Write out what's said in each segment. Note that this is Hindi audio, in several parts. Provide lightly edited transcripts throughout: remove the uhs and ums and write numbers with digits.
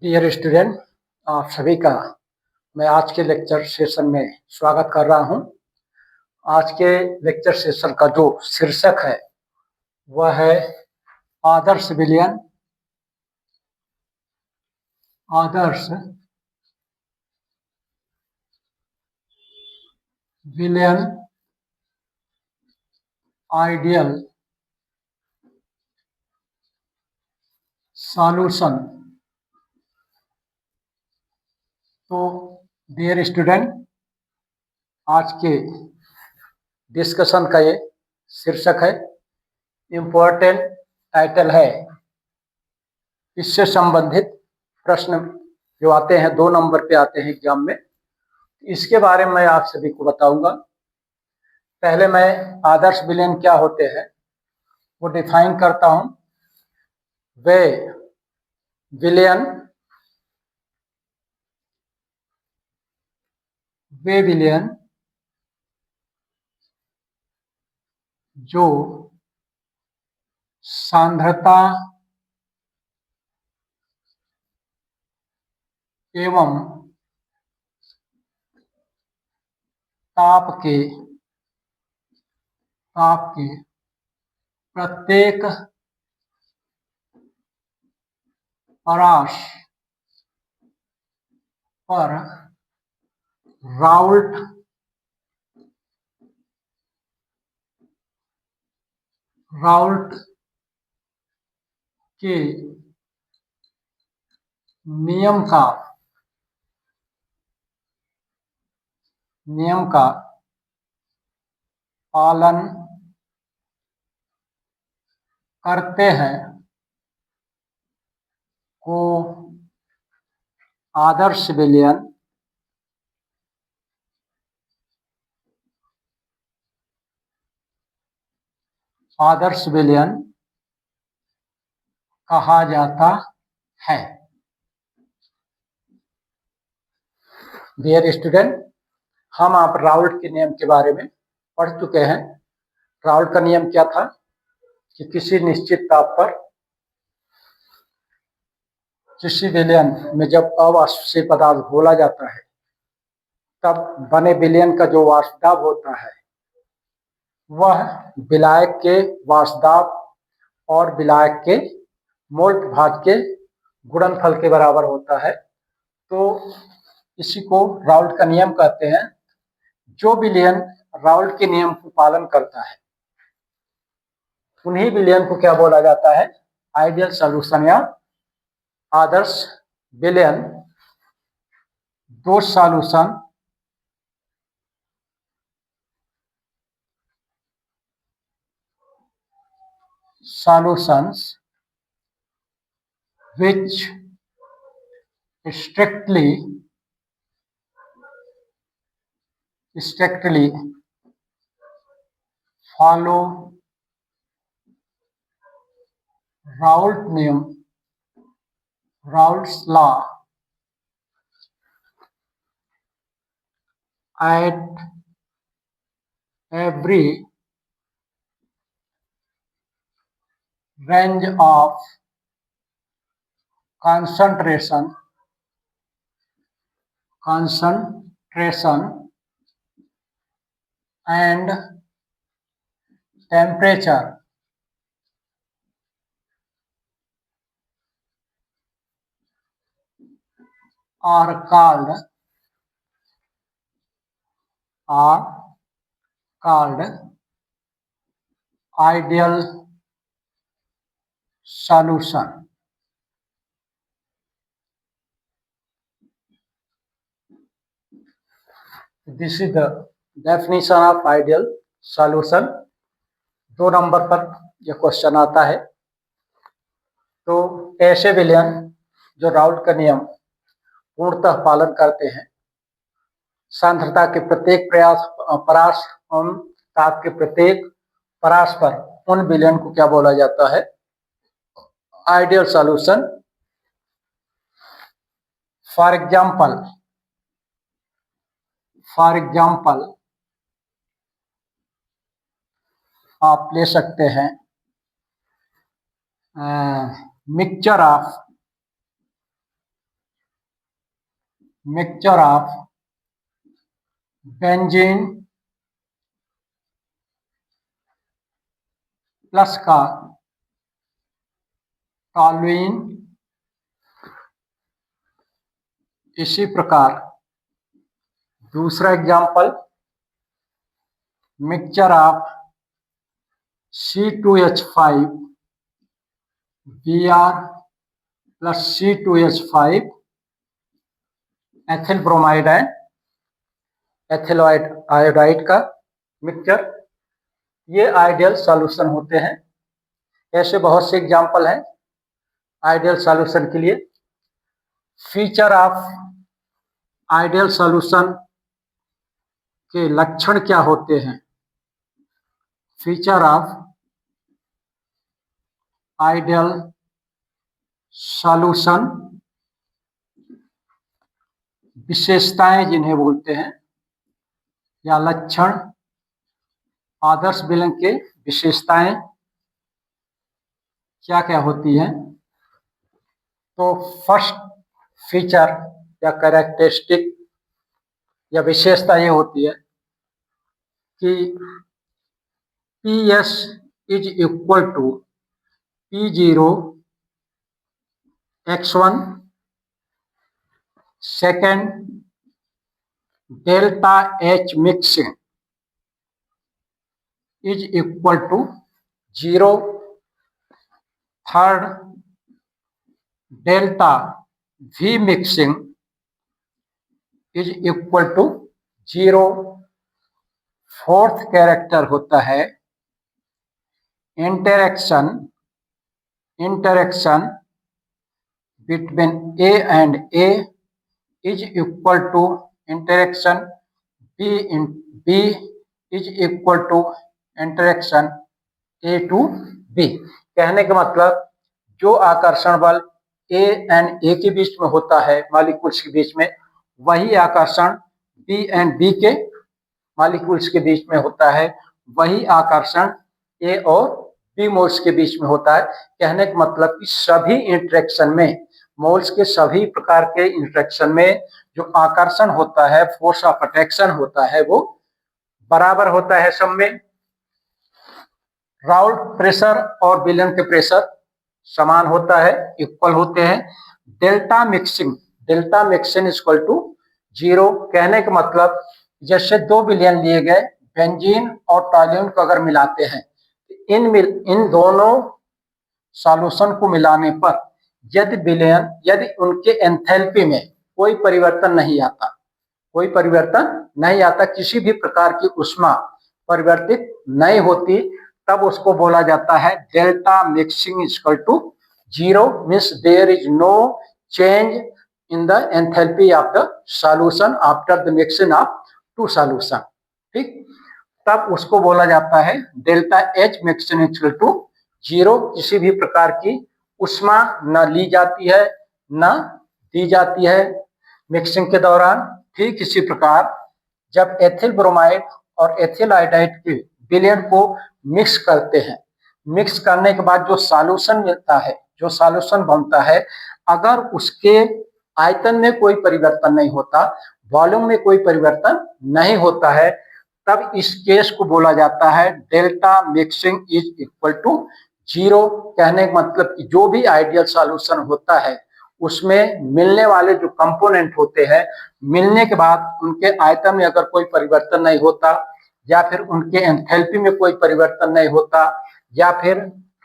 डियर स्टूडेंट, आप सभी का मैं आज के लेक्चर सेशन में स्वागत कर रहा हूं। आज के लेक्चर सेशन का जो शीर्षक है वह है आदर्श विलयन। आदर्श विलयन आइडियल सॉल्यूशन। तो डियर स्टूडेंट, आज के डिस्कशन का ये शीर्षक है, इम्पोर्टेंट टाइटल है। इससे संबंधित प्रश्न जो आते हैं 2 नंबर पे आते हैं एग्जाम में, इसके बारे में मैं आप सभी को बताऊंगा। पहले मैं आदर्श विलयन क्या होते हैं वो डिफाइन करता हूं। वे विलयन जो सांद्रता एवं ताप के प्रत्येक परास पर राउल्ट के नियम का पालन करते हैं को आदर्श विलयन कहा जाता है। डियर स्टूडेंट, हम आप राउल्ट के नियम के बारे में पढ़ चुके हैं। राउल्ट का नियम क्या था कि किसी निश्चित ताप पर किसी विलयन में जब अवाष्पशील पदार्थ घोला जाता है तब बने विलयन का जो वाष्प दाब होता है वह विलायक के वाष्प दाब और विलायक के मोल भाग के गुणनफल के बराबर होता है। तो इसी को राउल्ट का नियम कहते हैं। जो विलयन राउल्ट के नियम को पालन करता है उन्हीं विलयन को क्या बोला जाता है? आइडियल सॉल्यूशन या आदर्श विलयन। दो solutions which strictly follow Raoult's law at every range of concentration and temperature are called ideal solution. This is the definition of ideal solution. 2 number पर यह क्वेश्चन आता है। तो ऐसे विलयन जो राउल्ट का नियम पूर्णतः पालन करते हैं, सांद्रता के प्रत्येक परास एवं ताप के प्रत्येक परास पर, उन विलयन को क्या बोला जाता है? Ideal solution. फॉर एग्जाम्पल आप ले सकते हैं mixture of mixture of benzene plus का टॉल्यूइन। इसी प्रकार दूसरा example, mixture of C2H5 Br plus C2H5 ethyl bromide and ethyl iodide का मिक्सचर। ये आइडियल सॉल्यूशन होते हैं। ऐसे बहुत से एग्जांपल हैं आइडियल सॉल्यूशन के लिए। फीचर ऑफ आइडियल सॉल्यूशन के लक्षण क्या होते हैं? फीचर ऑफ आइडियल सॉल्यूशन, विशेषताएं जिन्हें बोलते हैं या लक्षण, आदर्श विलयन के विशेषताएं क्या क्या होती हैं? तो फर्स्ट फीचर या कैरेक्टरिस्टिक या विशेषता ये होती है कि PS is equal to P0 X1, second delta H mixing is equal to 0, third delta V mixing is equal to 0, fourth character होता है interaction between A and A is equal to interaction B is equal to interaction A to B। कहने का मतलब जो आकर्षण बल A एंड A के बीच में होता है, मॉलिक्यूल्स के बीच में, वही आकर्षण B एंड B के मॉलिक्यूल्स के बीच में होता है, वही आकर्षण A और B मोल्स के बीच में होता है। कहने का मतलब कि सभी इंटरेक्शन में, मोल्स के सभी प्रकार के इंटरेक्शन में जो आकर्षण होता है, फोर्स ऑफ अट्रैक्शन होता है, वो बराबर होता है सब में। राउल्ट प्रेशर और विलयन के प्रेशर समान होता है, इक्वल होते हैं। Delta mixing equal to 0। कहने का मतलब जैसे 2 विलयन लिए गए, बेंजीन और टॉल्यूइन को अगर मिलाते हैं, इन दोनों सॉल्यूशन को मिलाने पर यदि उनके एंथैल्पी में कोई परिवर्तन नहीं आता, किसी भी प्रकार की ऊष्मा परिवर्तित नहीं होती, तब उसको बोला जाता है delta mixing equal to 0, means there is no change in the enthalpy of the solution after the mixing of 2 solution. ठीक, तब उसको बोला जाता है delta H mixing equal to 0। किसी भी प्रकार की ऊष्मा न ली जाती है न दी जाती है मिक्सिंग के दौरान। ठीक इसी प्रकार जब एथिल ब्रोमाइड और एथिल आयोडाइड के विलयन को मिक्स करते हैं, मिक्स करने के बाद जो सॉल्यूशन मिलता है, जो सॉल्यूशन बनता है, अगर उसके आयतन में कोई परिवर्तन नहीं होता, वॉल्यूम में कोई परिवर्तन नहीं होता है, तब इस केस को बोला जाता है delta mixing is equal to 0। कहने का मतलब कि जो भी आइडियल सॉल्यूशन होता है, उसमें मिलने वाले जो कंपोनेंट होते हैं, मिलने के बाद उनके आयतन में अगर कोई परिवर्तन नहीं होता, या फिर उनके एंथैल्पी में कोई परिवर्तन नहीं होता, या फिर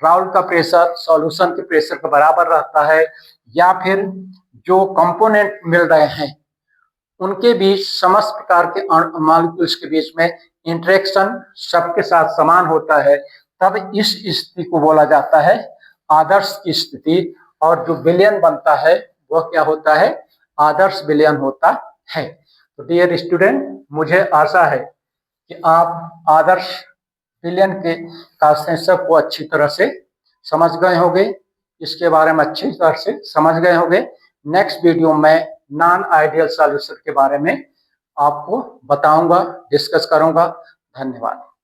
राउल्ट का प्रेशर सॉल्यूशन के प्रेशर के बराबर रहता है, या फिर जो कंपोनेंट मिल रहे हैं उनके बीच समस्त प्रकार के मॉलिक्यूल्स के बीच में इंटरेक्शन सबके साथ समान होता है, तब इस स्थिति को बोला जाता है आदर्श की स्थिति। और जो विलयन बनता है वह क्या होता है? आदर्श विलयन होता है। तो डियर स्टूडेंट, मुझे आशा है कि आप आदर्श विलयन के कांसेप्ट को अच्छी तरह से समझ गए होंगे, इसके बारे में अच्छी तरह से समझ गए होंगे। नेक्स्ट वीडियो में नॉन आइडियल सॉल्यूशन के बारे में आपको बताऊंगा, डिस्कस करूंगा। धन्यवाद।